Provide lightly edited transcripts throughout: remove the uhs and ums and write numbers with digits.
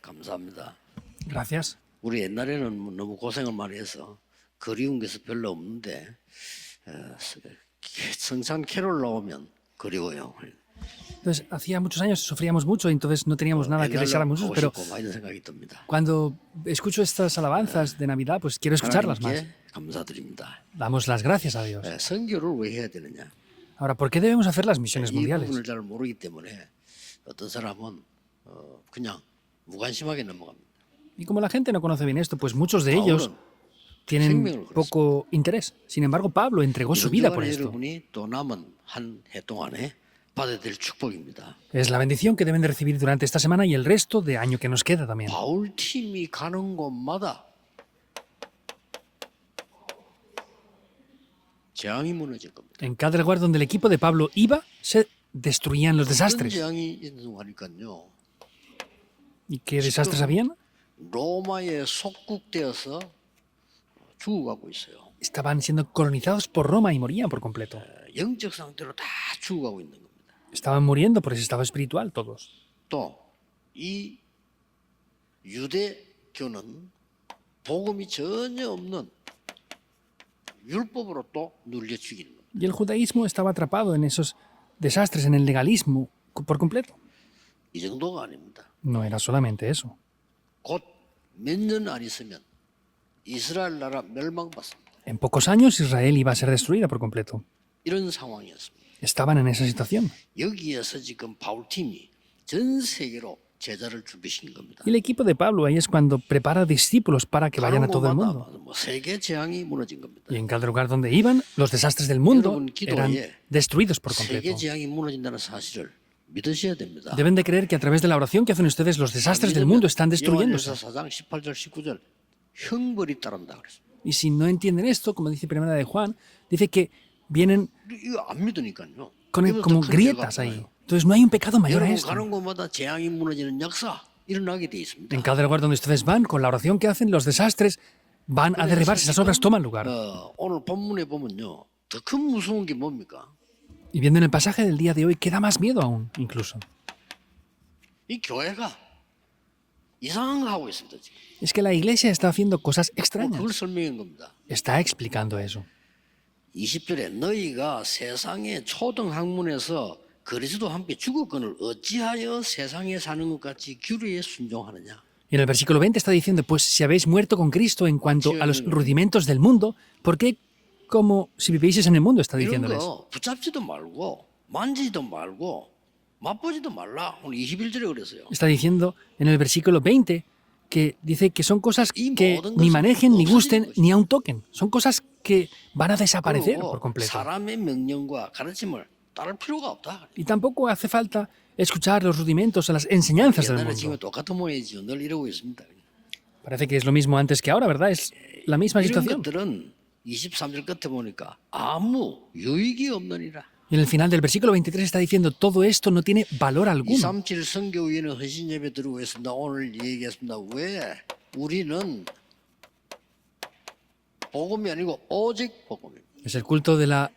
감사합니다. Gracias. 우리 옛날에는 뭐 너무 고생을 많이 해서 그리운 것이 별로 없는데 성찬 캐롤 나오면 그리워요. Entonces, hacía muchos años sufríamos mucho y entonces no teníamos nada que desear a muchos, 하고 pero 싶고 막 이런 생각이 듭니다. cuando escucho estas alabanzas de Navidad, pues quiero escucharlas más. 하나님께 감사드립니다. Damos las gracias a Dios. 선교를 왜 해야 되느냐? Ahora, ¿por qué debemos hacer las misiones 이 mundiales? 부분을 잘 모르기 때문에 어떤 사람은 그냥 무관심하게 넘어갑니다. Y como la gente no conoce bien esto, pues muchos de ellos tienen poco interés. Sin embargo, Pablo entregó su vida por esto. 여러분이 또 남은 한 해 동안에 받아야 될 축복입니다. Es la bendición que deben de recibir durante esta semana y el resto de año que nos queda también. 바울 팀이 가는 곳마다 재앙이 무너질 겁니다. En cada lugar donde el equipo de Pablo iba, se destruían los 어떤 desastres. 재앙이 있는 하니까요. ¿Y qué desastres habían? 로마에 속국되어서 죽어가고 있어요. Estaban siendo colonizados por Roma y morían por completo. 영적 상태로 다 죽어가고 있는 겁니다. Estaban muriendo por ese estado espiritual todos. 또 이 유대교는 복음이 전혀 없는 율법으로 또 눌려 죽이는 겁니다. Y el judaísmo estaba atrapado en esos desastres, en el legalismo por completo. 이 정도가 아닙니다. No era solamente eso. 곧 몇 년 안 있으면 이스라엘 나라 멸망받습니다. En pocos años Israel iba a ser destruida por completo. 이런 상황이었습니다. Estaban en esa situación. 여기에서 지금 바울팀이 전 세계로 제자를 준비시킨 겁니다. Y el equipo de Pablo ahí es cuando prepara discípulos para que vayan a todo el mundo. 뭐 세계 재앙이 무너진 겁니다. Y en cada lugar donde iban, los desastres del mundo eran destruidos por 세계 completo. 재앙이 무너진다는 사실을 믿으셔야 됩니다. Deben de creer que a través de la oración que hacen ustedes, los desastres del mundo están destruyéndose. 요한일서 4장 18절 19절 형벌이 따른다 그랬습니다. Y si no entienden esto, como dice Primera de Juan, dice que vienen 이거 안 믿으니까요. como grietas ahí. Entonces no hay un pecado mayor a 여러분 esto. 가는 곳마다 재앙이 무너지는 역사 일어나게 돼 있습니다. En cada lugar donde ustedes van, con la oración que hacen, los desastres van a derribarse, esas obras toman lugar. 오늘 본문에 보면요. 더 큰 무서운 게 뭡니까? Y viendo en el pasaje del día de hoy, queda más miedo aún, incluso. 이 교회가 이상한 거 하고 있습니다. 지금. Es que la iglesia está haciendo cosas 그걸 extrañas. 설명한 겁니다. Está explicando eso. 20절에 너희가 세상의 초등 학문에서 그리스도 함께 죽었거늘 어찌하여 세상에 사는 것 같이 규례에 순종하느냐. Y en el versículo 20 está diciendo, pues si habéis muerto con Cristo en cuanto a los rudimentos del mundo, ¿por qué como si vivieseis en el mundo? Está 이런 diciéndoles. 거 붙잡지도 말고 만지지도 말고 맛보지도 말라. 오늘 21절에 그랬어요. Está diciendo en el versículo 20 que dice que son cosas que ni manejen, ni gusten, ni aun toquen. Son cosas que van a desaparecer por completo. 사람의 명령과 가르침을 따를 필요가 없다. Y tampoco hace falta escuchar los rudimentos o las enseñanzas del 옛날에 지금 mundo. 똑같은 모양이지요. 늘 이러고 있습니다. Parece que es lo mismo antes que ahora, ¿verdad? Es la misma 이런 situación. 것들은 23절 끝에 보니까 아무 유익이 없느니라. Y en el final del versículo 23 está diciendo, todo esto no tiene valor alguno. 237 선교위원회 헌신 예배 드리고 있습니다. 오늘 얘기했습니다. 왜? 우리는 복음이 아니고 오직 복음입니다. Es el culto de la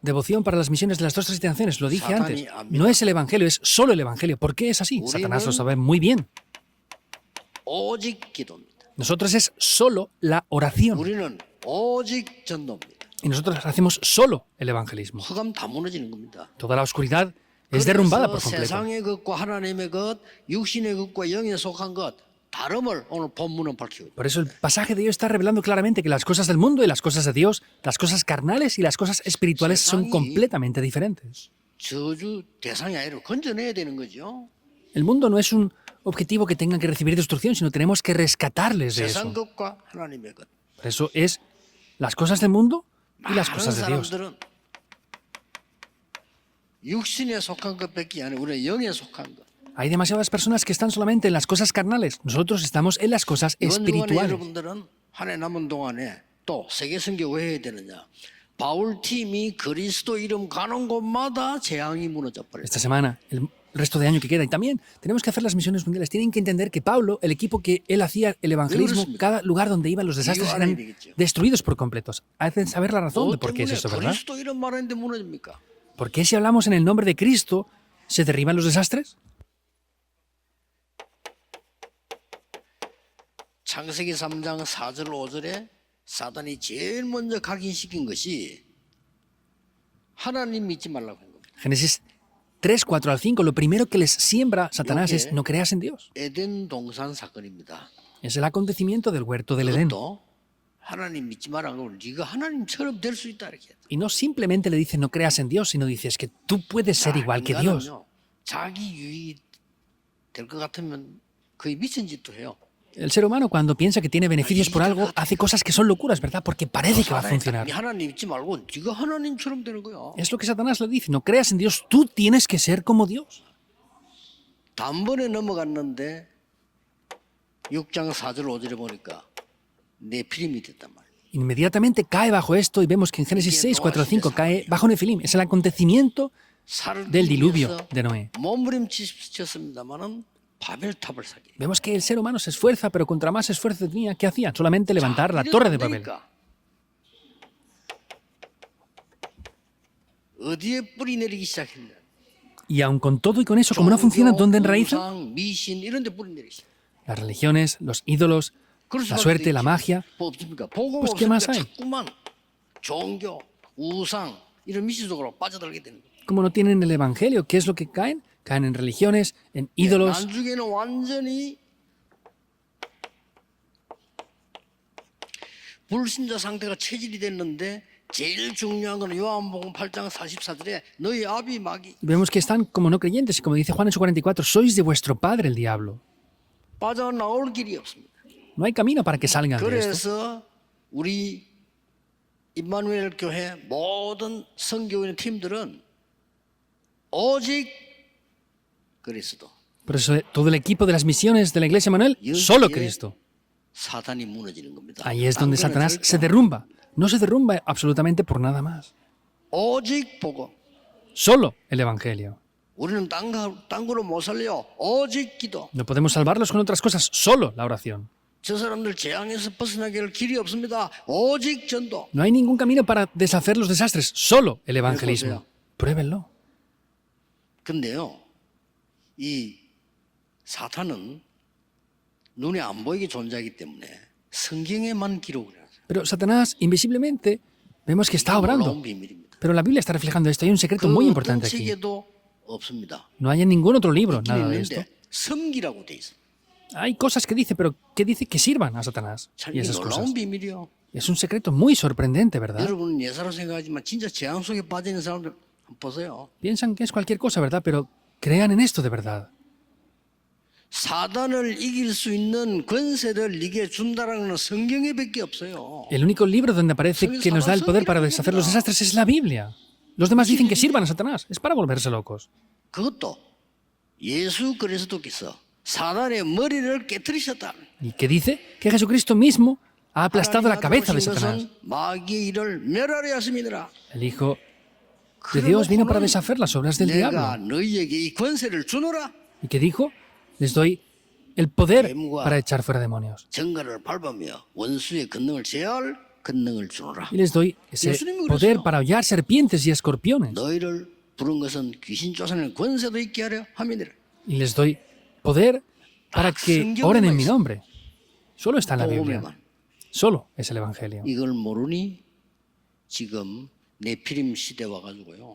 devoción para las misiones de las 237 naciones. Lo dije antes. No es el Evangelio, es solo el Evangelio. ¿Por qué es así? Satanás lo sabe muy bien. 오직 기도입니다. Nosotros es solo la oración. 우리는 오직 전도입니다. Y nosotros hacemos solo el evangelismo. 흑암 다 무너지는 겁니다. Toda la oscuridad es derrumbada por 그래서 completo. 세상의 것과 하나님의 것, 육신의 것과 영에 속한 것 다름을 오늘 본문은 밝히고 있습니다. Por eso el pasaje de Dios está revelando claramente que las cosas del mundo y las cosas de Dios, las cosas carnales y las cosas espirituales son completamente diferentes. 저주 대상이 아니라 건져내야 되는 거죠. El mundo no es un objetivo que tengan que recibir destrucción, sino tenemos que rescatarles de 세상 eso. 것과 하나님의 것. Por eso es las cosas del mundo y las 많은 cosas de Dios. 사람들은 육신에 속한 것밖에 아니라 우리는 영에 속한 것. Hay demasiadas personas que están solamente en las cosas carnales. Nosotros estamos en las cosas 이번 주간에 espirituales. 여러분들은 한 해 남은 동안에 또 세계 선교 왜 해야 되느냐? 바울 팀이 그리스도 이름 가는 곳마다 재앙이 무너져 버렸어요. Esta semana, el resto de año que queda. Y también tenemos que hacer las misiones mundiales. Tienen que entender que Pablo, el equipo que él hacía el evangelismo, cada lugar donde iba, los desastres eran destruidos por completos. Hacen saber la razón de por qué es eso, ¿verdad? 그리스도 이름 말하는데 무너집니까? ¿Por qué si hablamos en el nombre de Cristo se derriban los desastres? 창세기 3장 4절 5절에 사단이 제일 먼저 각인시킨 것이 하나님 믿지 말라고 한 겁니다. Génesis 3, 4 al 5, lo primero que les siembra Satanás es no creas en Dios. 에덴 동산 사건입니다. Es el acontecimiento del huerto del Edén. 그것도 하나님 믿지 말라고 네가 하나님처럼 될 수 있다 이렇게. Y no simplemente le dice no creas en Dios, sino dices que tú puedes ser igual que Dios. 인간은요, 자기 유익이 될 것 같으면 거의 미친 짓도 해요. El ser humano cuando piensa que tiene beneficios por algo hace cosas que son locuras, ¿verdad? Porque parece que va a funcionar. 하나님 믿지 말고 네가 하나님처럼 되는 거야. Es lo que Satanás le dice, no creas en Dios, tú tienes que ser como Dios. 단번에 넘어갔는데 6장 4절 5절에 보니까 네피림이 됐단 말이에요. Inmediatamente cae bajo esto y vemos que en Génesis 6, 4 al 5 cae bajo Nefilim. Es el acontecimiento 살을 del 기 diluvio 위해서 de Noé. 몸부림치셨습니다만은 바벨탑을 사기. Vemos que el ser humano se esfuerza, pero contra más esfuerzo tenía, ¿qué hacían? Solamente levantar la torre de Babel. 어디에 뿌리 내리기 시작했냐? Y aun con todo y con eso, como no funciona, ¿dónde enraizan? 우상, 미신 이런 데 뿌리 내리기 시작. Las religiones, los ídolos, la suerte, la magia. 뭐 없습니까? 복음 Pues, ¿qué más 없으니까 hay? 자꾸만 종교, 우상 이런 미신 속으로 빠져들게 되는 거예요. Como no tienen el evangelio, ¿qué es lo que caen? Caen en religiones, en ídolos. 나중에는 완전히 불신자 상태가 체질이 됐는데 제일 중요한 건 요한복음 8장 44절에 너희 아비 마귀 Vemos que están como no creyentes y como dice Juan en su 44, sois de vuestro padre el diablo. 빠져나올 길이 없습니다. No hay camino para que salgan de esto. 그래서 우리 임마누엘 교회 모든 선교인 팀들은 오직 그리스도. Por eso todo el equipo de las misiones de la Iglesia Manuel, solo Cristo. 사단이 무너지는 겁니다. Ahí es donde 딴 거는 Satanás 절대 se derrumba. No se derrumba absolutamente por nada más. 오직 보고 Solo el evangelio. 우리는 딴 거로 못 살려. 오직 기도. No podemos salvarlos con otras cosas, solo la oración. 저 사람들 재앙에서 벗어나게 할 길이 없습니다. 오직 전도. No hay ningún camino para deshacer los desastres, solo el evangelismo. Pruébenlo. 근데요, 이 사탄은 눈에 안 보이게 존재하기 때문에 성경에만 기록을 해요. Pero Satanás, invisiblemente, vemos que está 놀라운 obrando. 비밀입니다. Pero la Biblia está reflejando esto. Hay un secreto 그 muy 어떤 importante aquí. 책에도 없습니다. No hay en ningún otro libro 있긴 nada de esto. 있는데 섬기라고 돼 있어. Hay cosas que dice, pero ¿qué dice? Que sirvan a Satanás. 참 Y 이게 esas cosas. 놀라운 비밀이요. Es un secreto muy sorprendente, ¿verdad? 여러분은 예사로 생각하지만 진짜 재앙 속에 빠져 있는 사람들 한번 보세요. Piensan que es cualquier cosa, ¿verdad? Pero crean en esto de verdad. 사단을 이길 수 있는 권세를 네게 준다라는 건 성경에밖에 없어요. El único libro donde aparece que nos da el poder para deshacer los desastres es la Biblia. Los demás dicen que sirvan a Satanás. Es para volverse locos. 그것도 예수 그리스도께서 사단의 머리를 깨뜨리셨다. ¿Y qué dice? Que Jesucristo mismo ha aplastado la cabeza de Satanás. 마귀의 일을 멸하려 하심이니라. El Hijo de Dios vino para deshacer las obras del 내가 diablo. 너희에게 이 권세를 주노라. ¿Y qué dijo? Les doy el poder para echar fuera demonios. 정갈을 밟으며 원수의 권능을 제할 권능을 주노라. Y les doy ese poder para hollar serpientes y escorpiones. 너희를 부른 것은 귀신 쫓아내는 권세도 있게 하려 함이니라. Y les doy poder para que oren en mi nombre. Solo está en la Biblia. 복음에만. Solo es el Evangelio. 이걸 모르니 지금 네피림 시대 와가지고요.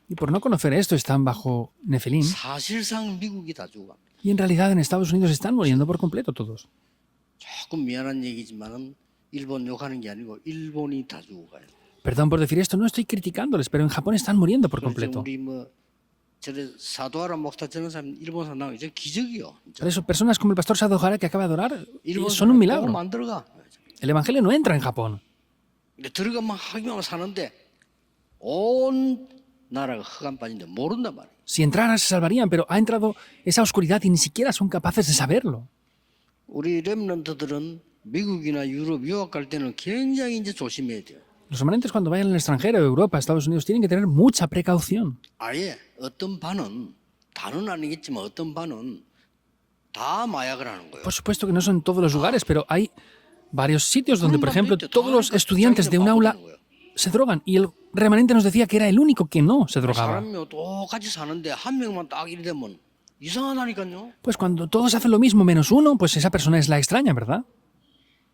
Y por no conocer esto están bajo Nefilim. 사실상 미국이 다 죽어갑니다. Y en realidad en Estados Unidos están muriendo por completo todos. 조금 미안한 얘기지만은 일본 욕하는 게 아니고 일본이 다 죽어가요. Perdón por decir esto, no estoy criticándoles, pero en Japón están muriendo por 그래서 completo. 우리 뭐 저래 사도하라 목사 저런 사람 일본 사람 나오기 기적이요. Por eso personas como el pastor Sadohara que acaba de orar 일본 son un 사람 milagro. 복음 안 들어가. El Evangelio no entra en Japón. 근데 들어가면 하기만 사는데 온 나라가 흑암 빠진데 모른단 말이에요. Si entraran se salvarían, pero ha entrado esa oscuridad y ni siquiera son capaces de saberlo. 우리 렘넌트들은 미국이나 유럽 유학 갈 때는 굉장히 이제 조심해야 돼요. Los remanentes cuando vayan al extranjero, Europa, Estados Unidos, tienen que tener mucha precaución. 아예 어떤 반은 다는 아니겠지만 어떤 반은 다 마약을 하는 거예요. Por supuesto que no son en todos los lugares, pero hay varios sitios donde, por ejemplo, todos los estudiantes de un aula se drogan. Y el remanente nos decía que era el único que no se drogaba. 사람이 똑같이 사는데 한 명만 딱 이리 되면 이상하다니까요. Pues cuando todos hacen lo mismo menos uno, pues esa persona es la extraña, ¿verdad?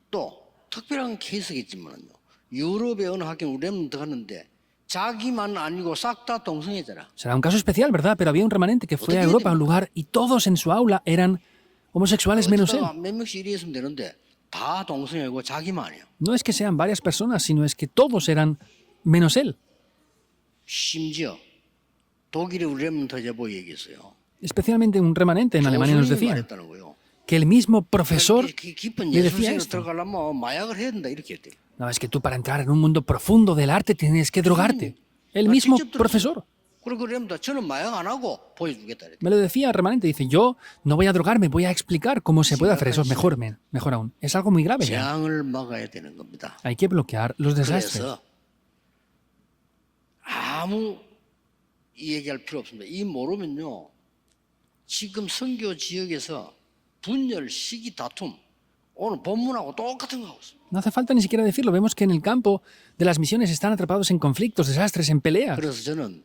또 특별한 케이스겠지만요. 유럽의 어느 학교 렘넌트 갔는데 자기만 아니고 싹 다 동성애자라. Será un caso especial, ¿verdad? Pero había un remanente que fue a Europa, a un lugar, y todos en su aula eran homosexuales menos él. 어쩌다가 몇 명씩 이리 있으면 되는데 다 동성애고 자기만 아니야. No es que sean varias personas, sino es que todos eran menos él. 심지어 독일의 우리 렘넌트 여보 얘기했어요. Especialmente un remanente en Alemania nos 교수님이 decía 말했다는 거예요. que el mismo profesor 깊은 le decía 예술세계로 esto. 들어가려면 마약을 해야 된다 이렇게 했대. No, es que tú para entrar en un mundo profundo del arte tienes que drogarte. El mismo profesor. 그리고 렘넌트 저는 마약 안 하고 보여주겠다 이랬대. Me lo decía el remanente, dice, yo no voy a drogarme, voy a explicar cómo se puede hacer eso mejor, mejor aún. Es algo muy grave ya. 재앙을 막아야 되는 겁니다. Hay que bloquear los desastres. 그래서 아무 이 얘기할 필요 없습니다. 이 모르면요. 지금 선교 지역에서 분열, 시기, 다툼 오늘 본문하고 똑같은 거 하고 있어요. No hace falta ni siquiera decirlo. Vemos que en el campo de las misiones están atrapados en conflictos, desastres, en peleas. 그래서 저는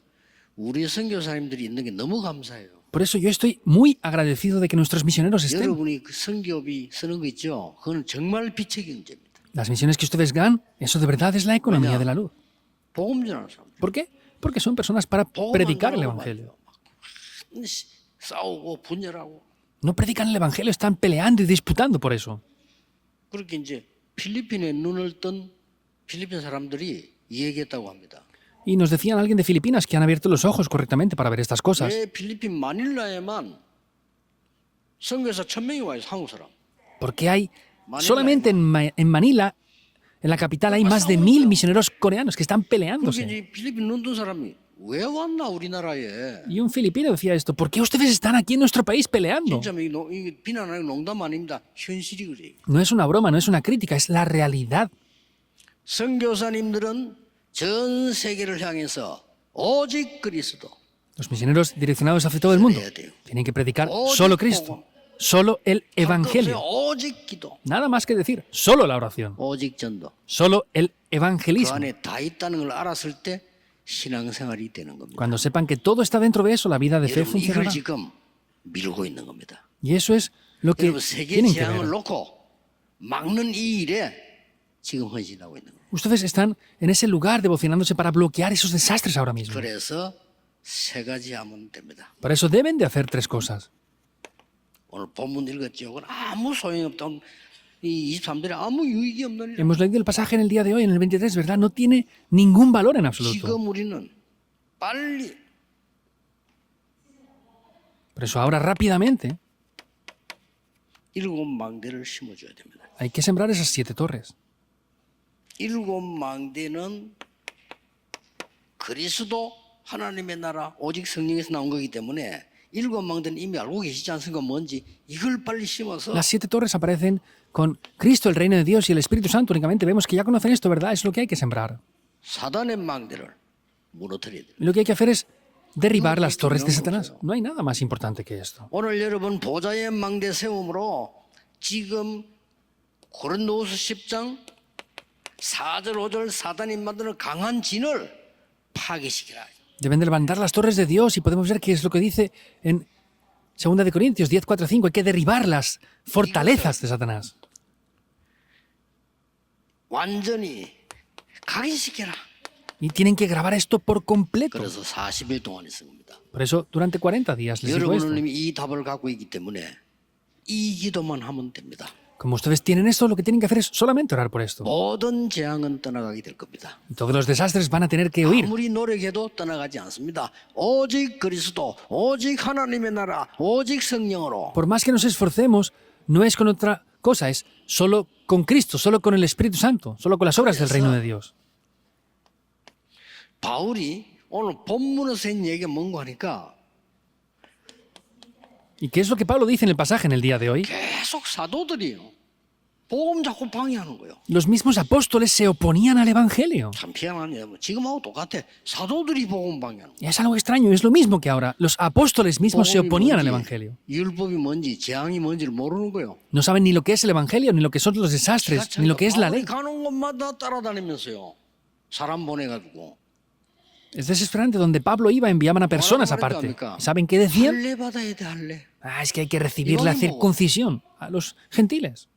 우리 선교사님들이 있는 게 너무 감사해요. Por eso yo estoy muy agradecido de que nuestros misioneros estén. 여러분이 그 선교비 쓰는 거 있죠? 그건 정말 빛의 경제입니다. Las misiones que ustedes ganan, eso de verdad es la economía de la luz. 복음 전하는 사람. ¿Por qué? Porque son personas para predicar el Evangelio. 싸우고 분열하고. No predican el Evangelio, están peleando y disputando por eso. 그렇게 이제 필리핀에 눈을 뜬 필리핀 사람들이 얘기했다고 합니다. Y nos decían alguien de Filipinas que han abierto los ojos correctamente para ver estas cosas. 왜 필리핀 마닐라에만 선교사 1,000명이 와요, 한국 사람. Porque hay, solamente en Manila, en la capital, hay más de 1.000 misioneros coreanos que están 그렇게 peleándose. 이제 필리핀 눈 뜬 사람이 왜 왔나 우리나라에? Y un filipino decía esto, ¿por qué ustedes están aquí en nuestro país peleando? 진짜 이게 비난 아니고 농담 아닙니다. 현실이 그래요. No es una broma, no es una crítica, es la realidad. 선교사님들은 전 세계를 향해서 오직 그리스도. Los misioneros direccionados hacia todo el mundo tienen que predicar solo Cristo, solo el Evangelio. 오직 기도. Nada más que decir, solo la oración, 오직 전도. solo el 그 evangelismo. 안에 다 있다는 걸 알았을 때 신앙생활이 되는 겁니다. Cuando sepan que todo está dentro de eso, la vida de fe 여러분 이걸 funcionará. 지금 미루고 있는 겁니다. Y eso es lo que 여러분 세계 tienen que 재앙을 ver. 놓고 막는 이 일에 지금 헌신하고 있는 겁니다. Ustedes están en ese lugar devocionándose para bloquear esos desastres ahora mismo. 그래서 세 가지 하면 됩니다. Para eso deben de hacer tres cosas. 오늘 본문 읽었죠. 그건 아무 소용이 없다. 이 23절에 아무 유익이 없는 일. Hemos leído el pasaje en el día de hoy, en el 23, ¿verdad? No tiene ningún valor en absoluto. 지금 우리는 빨리 Por eso ahora rápidamente 7 망대를 심어줘야 됩니다. hay que sembrar esas 7 torres. 7 망대는 그리스도 하나님의 나라 오직 성령에서 나온 거기 때문에 7 망대는 이미 알고 계시지 않습니까? 뭔지 이걸 빨리 심어서 Las 7 torres aparecen con Cristo, el reino de Dios y el Espíritu Santo. Únicamente vemos que ya conocen esto, ¿verdad? Es lo que hay que sembrar. 사단의 망대를 무너뜨려야 돼요. Y lo que hay que hacer es derribar las torres de Satanás. No hay nada más importante que esto. 오늘 여러분 보좌의 망대 세움으로 지금 고린도후서 10장 4절 5절 사단이 만드는 강한 진을 파괴시키라. Deben de levantar las torres de Dios y podemos ver qué es lo que dice en 2 de Corintios 10, 4, 5. Hay que derribar las fortalezas de Satanás. 완전히 각인시켜라. Y tienen que grabar esto por completo. 그래서 40일 동안 했은 겁니다. Por eso, durante 40 días les digo esto. 여러분은 이미 이 답을 갖고 있기 때문에 이 기도만 하면 됩니다. Como ustedes tienen esto, lo que tienen que hacer es solamente orar por esto. 모든 재앙은 떠나가게 될 겁니다. Y todos los desastres van a tener que huir. 아무리 노력해도 떠나가지 않습니다. 오직 그리스도, 오직 하나님의 나라, 오직 성령으로. Por más que nos esforcemos, no es con otra cosa, es solo con Cristo, solo con el Espíritu Santo, solo con las obras del reino de Dios. 바울이 오늘 본문에서 한 얘기가 뭔가 하니까 ¿Y qué es lo que Pablo dice en el pasaje en el día de hoy? 계속 사도들이요. 복음 자꾸 방해하는 거예요. Los mismos apóstoles se oponían al Evangelio. 참 희한하네요. 지금하고 똑같아. 사도들이 복음 방해하는 거예요. Y es algo extraño, es lo mismo que ahora. Los apóstoles mismos se 복음이 oponían al 뭔지, Evangelio. 율법이 뭔지, 재앙이 뭔지를 모르는 거예요. No saben ni lo que es el Evangelio, ni lo que son los desastres, ni lo que es la ley. 바울이 가는 곳마다 따라다니면서요. 사람 보내가지고 Es desesperante. Donde Pablo iba, enviaban a personas aparte. ¿Saben qué decían? 할례 받아야 돼, 할례. Es que hay que recibir la circuncisión a los gentiles.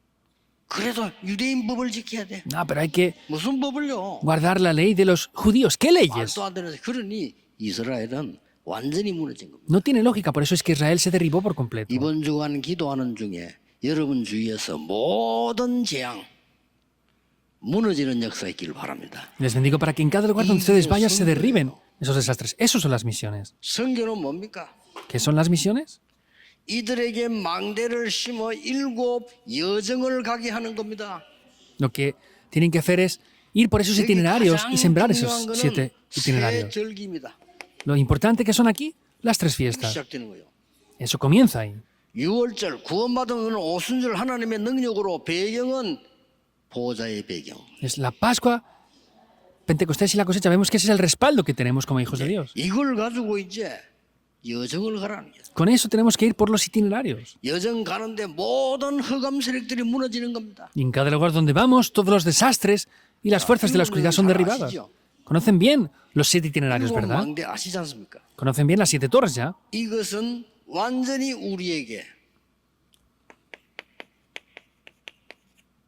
그래도 유대인 법을 지켜야 돼. No, pero hay que 무슨 법을요? guardar la ley de los judíos. ¿Qué leyes? 말도 안 되는 소리. 그러니 이스라엘은 완전히 무너진 겁니다. No tiene lógica, por eso es que Israel se derribó por completo. 이번 주간 기도하는 중에 여러분 주위에서 모든 재앙 무너지는 역사가 있기를 바랍니다. Les bendigo para que en cada lugar donde ustedes vayan se derriben esos desastres. Esos son las misiones. 성경은 뭡니까? ¿Qué son las misiones? 이들에게 망대를 심어 7 여정을 가게 하는 겁니다. Lo que tienen que hacer es ir por esos itinerarios y sembrar esos 7 새 itinerarios. 절기입니다. Lo importante que son aquí, las 3 fiestas. 시작되는 거예요. Eso comienza ahí. 6월절 구원받은 오순절 하나님의 능력으로 배경은 보좌의 배경. Es la Pascua, Pentecostés y la cosecha. Vemos que ese es el respaldo que tenemos como hijos de Dios. 이걸 가지고 이제 여정을 가라는 거예요. Con eso tenemos que ir por los itinerarios. 여정 가는데 모든 흑암 세력들이 무너지는 겁니다. Y en cada lugar donde vamos, todos los desastres y las fuerzas de la oscuridad son derribadas. Conocen bien los 7 itinerarios, 일곱 ¿verdad? 망대 아시지 않습니까? Conocen bien las 7 torres ya. 이것은 완전히 우리에게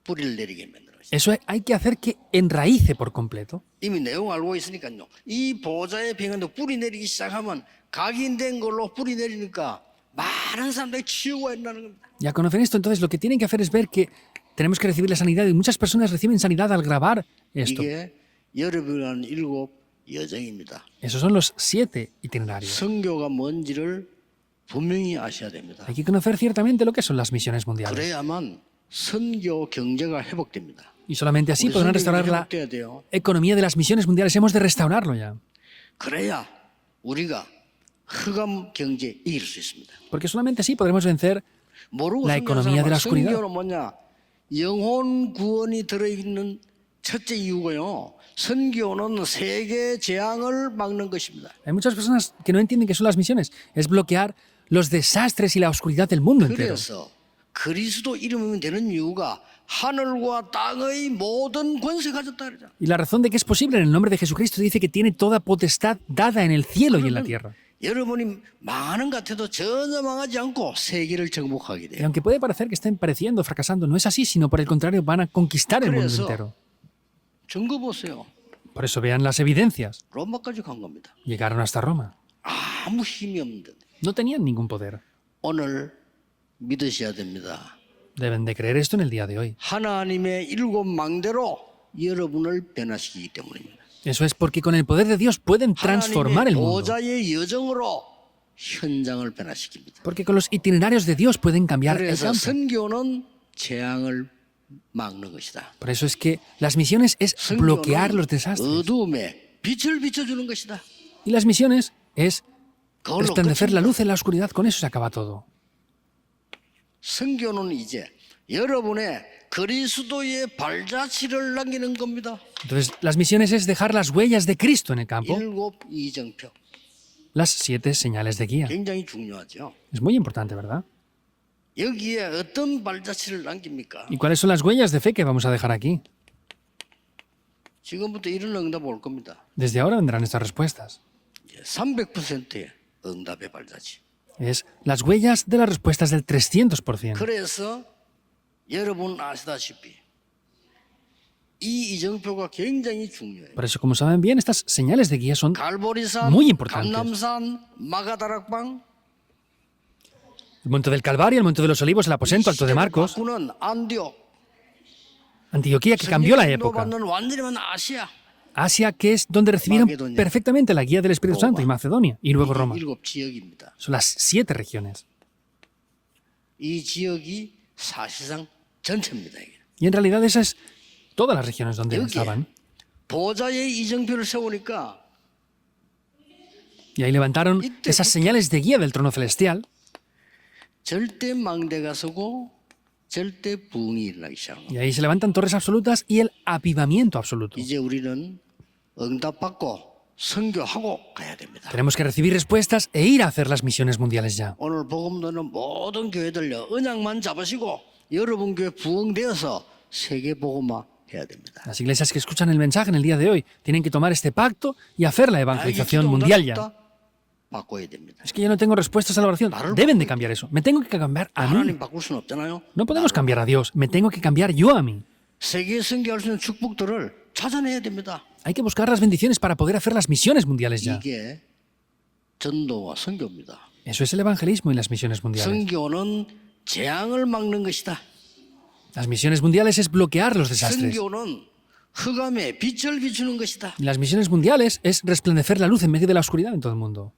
뿌리를 내리게 만드는 것이죠. Eso hay que hacer que enraíce por completo. 이미 내용 알고 있으니까요. 이 보좌의 병원도 뿌리 내리기 시작하면 각인된 걸로 뿌리 내리니까 많은 사람들이 치유가 일어나는 겁니다. Ya conocen esto, entonces lo que tienen que hacer es ver que tenemos que recibir la sanidad y muchas personas reciben sanidad al grabar esto. 이게 여러분은 7 여정입니다. Esos son los 7 itinerarios. 선교가 뭔지를 분명히 아셔야 됩니다. Hay que conocer ciertamente lo que son las misiones mundiales. 그래야만 선교 경제가 회복됩니다. Y solamente así 우리 podrán 선교가 restaurar la 회복돼야 돼요. economía de las misiones mundiales. Hemos de restaurarlo ya. 그래야 우리가 흑암 경제 이길 수 있습니다. Porque solamente así podremos vencer 모르고 la economía de la oscuridad. 선교는 뭐냐? 영혼 구원이 들어있는 첫째 이유고요. 선교는 세계 재앙을 막는 것입니다. Hay muchas personas que no entienden qué son las misiones. Es bloquear los desastres y la oscuridad del mundo entero. 그래서 그리스도 이름이면 되는 이유가 하늘과 땅의 모든 권세 가졌다 그러잖아. Y la razón de que es posible en el nombre de Jesucristo dice que tiene toda potestad dada en el cielo y en la tierra. 여러분이 망하는 것 같아도 전혀 망하지 않고 세계를 정복하게 Y 돼요. aunque puede parecer que estén pareciendo, fracasando, no es así, sino por el contrario, van a conquistar el mundo 그래서 entero. 증거 보세요. Por eso vean las evidencias. 로마까지 간 겁니다. Llegaron hasta Roma. 아무 힘이 없는데 No tenían ningún poder. 오늘 믿으셔야 됩니다. Deben de creer esto en el día de hoy. 하나님의 7 망대로 여러분을 변화시키기 때문입니다. Eso es porque con el poder de Dios pueden transformar 하나님의 el mundo. 보좌의 여정으로 현장을 변화시킵니다. Porque con los itinerarios de Dios pueden cambiar el 그래서 campo. 선교는 재앙을 막는 것이다. Por eso es que las misiones es bloquear los desastres. 어두움에 빛을 비춰주는 것이다. Y las misiones es 그걸로 resplandecer la 끝입니다. luz en la oscuridad. Con eso se acaba todo. 선교는 이제 여러분의 그리스도의 발자취를 남기는 겁니다. Entonces, las misiones es dejar las huellas de Cristo en el campo. 7 이정표. Las 7 señales de guía. 굉장히 중요하죠. Es muy importante, ¿verdad? 여기에 어떤 발자취를 남깁니까? ¿Y cuáles son las huellas de fe que vamos a dejar aquí? 지금부터 이런 응답 올 겁니다. Desde ahora vendrán estas respuestas. 300%의 응답의 발자취. Es las huellas de las respuestas del 300%. 그래서 여러분 아시다시피 이 이정표가 굉장히 중요해요. Por eso, como saben bien, estas señales de guía son 갈보리산, muy importantes. 감남산, 마가다락방, el monte del Calvario, el monte de los Olivos, el aposento, alto de Marcos, 바꾸는 안디옥, Antioquía, que cambió la época. 받는 완전히만 아시아, Asia, que es donde recibieron Macedonia. perfectamente la guía del Espíritu Santo, y Macedonia, y luego Roma. 7 지역입니다. Son las 7 regiones. 이 지역이 사실상 전체입니다. 이게. Y en realidad esas es todas las regiones donde 여기에 estaban. 보좌의 이정표를 세우니까 Y ahí levantaron esas señales de guía del trono celestial. 절대 망대가 서고 절대 부흥이 일어나기 시작합니다. Y ahí se levantan torres absolutas y el avivamiento absoluto. 이제 우리는 응답받고 선교하고 가야 됩니다. Tenemos que recibir respuestas e ir a hacer las misiones mundiales ya. 오늘 복음 듣는 모든 교회들요 언약만 잡으시고 여러분 교회 부흥되어서 세계 복음화 해야 됩니다. Las iglesias que escuchan el mensaje en el día de hoy tienen que tomar este pacto y hacer la 나에게 evangelización 기도 mundial ya. 응답 없다? 바꿔야 됩니다. Es que yo no tengo respuestas a la oración. Deben de cambiar eso. Me tengo que cambiar a mí. 하나님 바꿀 수는 없잖아요. No podemos cambiar a Dios. Me tengo que cambiar yo a mí. 세계에 선교할 수 있는 축복들을 찾아내야 됩니다. Hay que buscar las bendiciones para poder hacer las misiones mundiales ya. 이게 전도와 선교입니다. Eso es el evangelismo y las misiones mundiales. 선교는 재앙을 막는 것이다. Las misiones mundiales es bloquear los desastres. 선교는 흑암에 빛을 비추는 것이다. Y las misiones mundiales es resplandecer la luz en medio de la oscuridad en todo el mundo.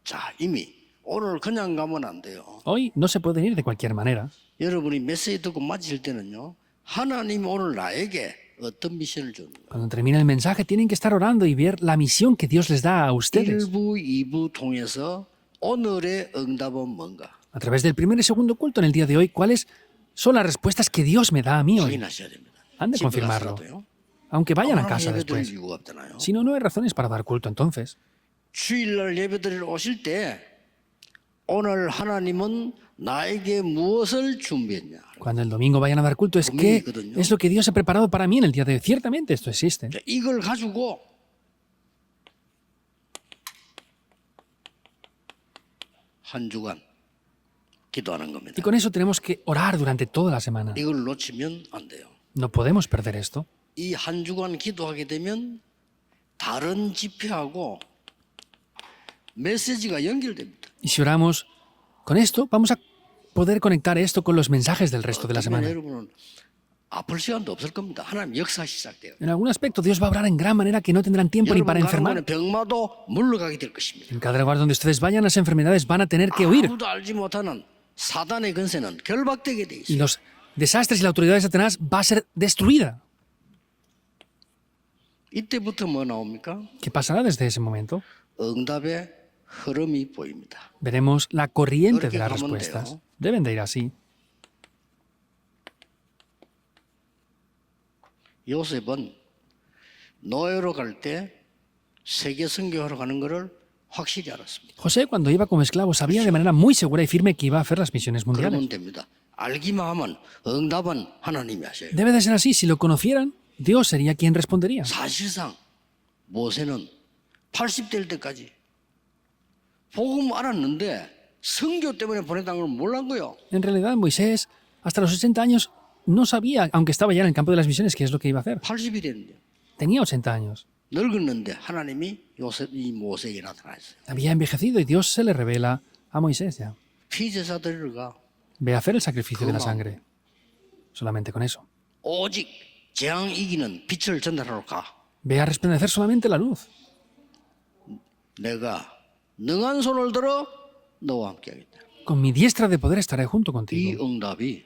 자, 이미 오늘 그냥 가면 안 돼요. Hoy no se pueden ir de cualquier manera. 여러분이 메시지 듣고 맞을 때는요. 하나님 오늘 나에게 어떤 미션을 주는 거예요. Cuando termine el mensaje tienen que estar orando y ver la misión que Dios les da a ustedes. 1부, 2부 통해서 오늘의 응답은 뭔가 A través del primer y segundo culto en el día de hoy, ¿cuáles son las respuestas que Dios me da a mí hoy? 확인하셔야 됩니다. Han de 집에 confirmarlo. 가서라도요. Aunque vayan a 오늘 casa 예배 드릴 después. 이유가 없잖아요. Si no, no hay razones para dar culto entonces. 주일날 예배드리러 오실 때 오늘 하나님은 나에게 무엇을 준비했냐. Cuando el domingo vayan a dar culto, ¿qué es lo que Dios ha preparado para mí en el día de hoy? Ciertamente esto existe. 이걸 가지고 한 주간 기도하는 겁니다. Y con eso tenemos que orar durante toda la semana. 이걸 놓치면 안 돼요. No podemos perder esto. 이 한 주간 기도하게 되면 다른 집회하고 메시지가 연결됩니다. Y si oramos con esto, vamos a poder conectar esto con los mensajes del resto de la 그러면 semana. 여러분은 아플 시간도 없을 겁니다. 하나님 역사 시작돼요. En algún aspecto, Dios va a obrar en gran manera que no tendrán tiempo ni 여러분 para 가는 enfermar. 곳에 병마도 물러가게 될 것입니다. En cada lugar donde ustedes vayan, las enfermedades van a tener que huir. 아무도 알지 못하는 사단의 근세는 결박되게 돼 Y 있어요. los desastres y la autoridad de Satanás va a ser destruida. 이때부터 뭐 나옵니까? ¿Qué pasará desde ese momento? 응답의 흐름이 보입니다. Veremos la corriente de Porque las vamos respuestas. de- Deben de ir así. 요셉은 노예로 갈 때 세계 선교하러 가는 것을 확실히 알았습니다. José, cuando iba como esclavo, sabía de manera muy segura y firme que iba a hacer las misiones mundiales. 그러면 됩니다. 알기만 하면 응답은 하나님이 하셔요. Debe de ser así. Si lo conocieran, Dios sería quien respondería. 사실상 모세는 80될 때까지 복음 알았는데 선교 때문에 보냈다는 걸 몰란 거예요. En realidad, Moisés, hasta los 80 años, no sabía, aunque estaba ya en el campo de las misiones, qué es lo que iba a hacer. 80이 됐는데 Tenía 80 años. 늙었는데 하나님이 이 모세에게 나타났어요. Había envejecido y Dios se le revela a Moisés ya. 피제사 드리러 가. Ve a hacer el sacrificio de la ¿Cómo? sangre. Solamente con eso. 오직 재앙 이기는 빛을 전달하러 가. Ve a resplandecer solamente la luz. 내가 능한 손을 들어 너와 함께하겠다. Con mi diestra de poder estaré junto 이 contigo. 응답이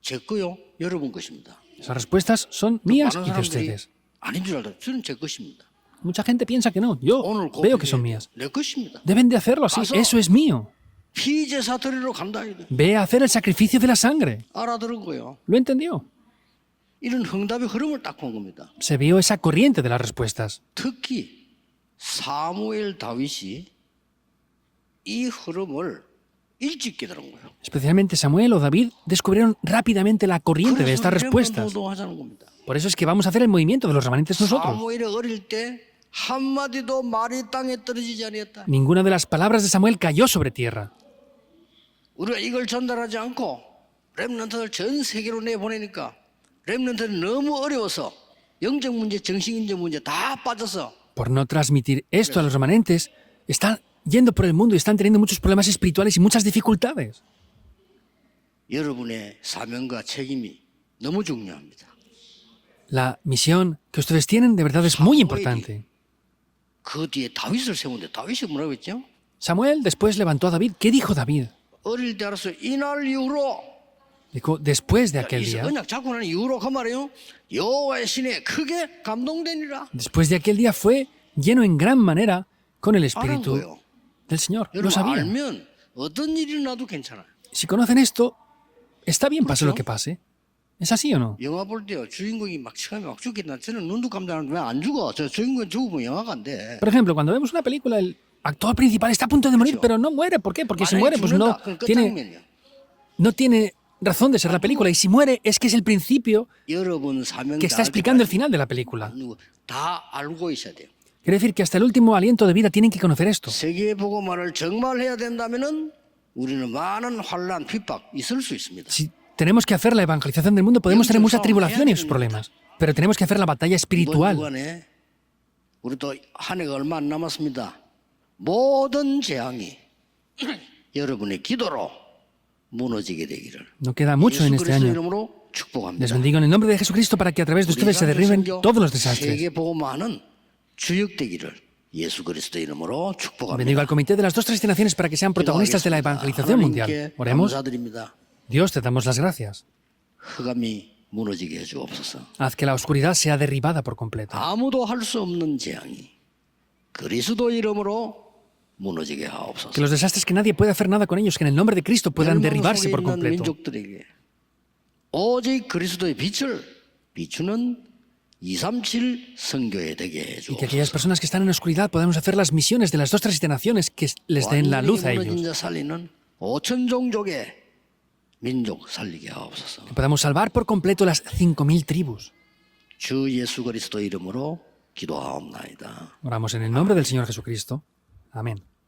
제 거요, 여러분 것입니다. Esas respuestas son mías 많은 y de 사람들이 ustedes. 아닌 줄 알아요. 저는 제 것입니다. Mucha gente piensa que no. Yo 오늘 veo que son 고백해야 mías. 돼요. 내 것입니다. Deben de hacerlo así. 가서 Eso es mío. 피제사 드리러 간다. 이래. Ve a hacer el sacrificio de la sangre. 알아들은 거예요. ¿Lo entendió? 이런 응답의 흐름을 딱 본 겁니다. Se vio esa corriente de las respuestas. 특히 사무엘 다윗이 이 흐름을 일찍 깨달은 거예요. Especialmente Samuel o David descubrieron rápidamente la corriente de estas respuestas. 하자는 겁니다. Por eso es que vamos a hacer el movimiento de los remanentes nosotros. 사무엘이 어릴 때 한마디도 말이 땅에 떨어지지 아니했다. Ninguna de las palabras de Samuel cayó sobre tierra. 우리가 이걸 전달하지 않고 렘넌트를 전 세계로 내보내니까 렘넌트는 너무 어려워서 영적 문제, 정신인적 문제 다 빠져서 Por no transmitir esto a los remanentes, están yendo por el mundo y están teniendo muchos problemas espirituales y muchas dificultades. 여러분의 사명과 책임이 너무 중요합니다. La misión que ustedes tienen de verdad es muy importante. 그 뒤에 다윗을 세우는데 다윗이 뭐라고 했죠? Samuel después levantó a David. ¿Qué dijo David? 어릴 때 알았어요. 이날 이후로 Dijo, después de aquel día, 언약 잡고 난 이후로 그 말이에요. 여호와의 신에 크게 감동되니라. después de aquel día fue lleno en gran manera con el 알은 Espíritu 거예요. del Señor. Lo 여러분 sabía. 알면 어떤 일이 나도 괜찮아요. Si conocen esto, está bien, pase lo que pase. ¿Es así o no? 영화 볼 때요. 주인공이 막 처음에 막 죽겠다. 저는 눈도 감도 안 하는데 왜 안 죽어? 저 주인공 죽으면 영화가 안 돼. Por ejemplo, cuando vemos una película, el actor principal está a punto de morir, pero no muere. ¿Por qué? Porque si 만약에 muere, pues 죽는다. 그건 no tiene razón de ser la película. Y si muere, es que es el principio 여러분 사명 que está explicando el final de la película. 다 알고 있어야 돼요. Quiere decir que hasta el último aliento de vida tienen que conocer esto. 세계 복음화를 정말 해야 된다면은 우리는 많은 환란, 핍박 있을 수 있습니다. Si tenemos que hacer la evangelización del mundo, podemos tener mucha tribulación y sus problemas. Pero tenemos que hacer la batalla 이번 espiritual. 주간에 우리 또 한 해가 얼마 안 남았습니다. 모든 재앙이 여러분의 기도로 무너지게 되기를 No queda mucho en 예수 este 그리스도 año. 이름으로 축복합니다. Les bendigo en el nombre de Jesucristo para que a través de ustedes se derriben todos los desastres. 세계 복음화는 주역되기를 예수 그리스도 이름으로 Bendigo 축복합니다. al comité de las dos destinaciones para que sean protagonistas de la evangelización mundial. 하나님께 Oremos. 감사드립니다. Dios, te damos las gracias. 흑암이 무너지게 해주옵소서. Haz que la oscuridad sea derribada por completo. 아무도 할 수 없는 재앙이 그리스도 이름으로 무너지게 Que 하옵소서. los desastres que nadie puede hacer nada con ellos, que en el nombre de Cristo puedan 멸망 derribarse 속에 por 있는 completo. 민족들에게 오직 그리스도의 빛을 비추는 237 선교에 되게 Y que aquellas 해주옵소서. personas que están en oscuridad podamos hacer las misiones de las dos destinaciones que les den la luz a 완전히 무너진 ellos. 자 살리는 5천 종족의 민족 살리게 하옵소서. Que podamos salvar por completo las 5.000 tribus. 주 예수 그리스도 이름으로 기도하옵나이다. Oramos en el nombre del Señor Jesucristo. Amén.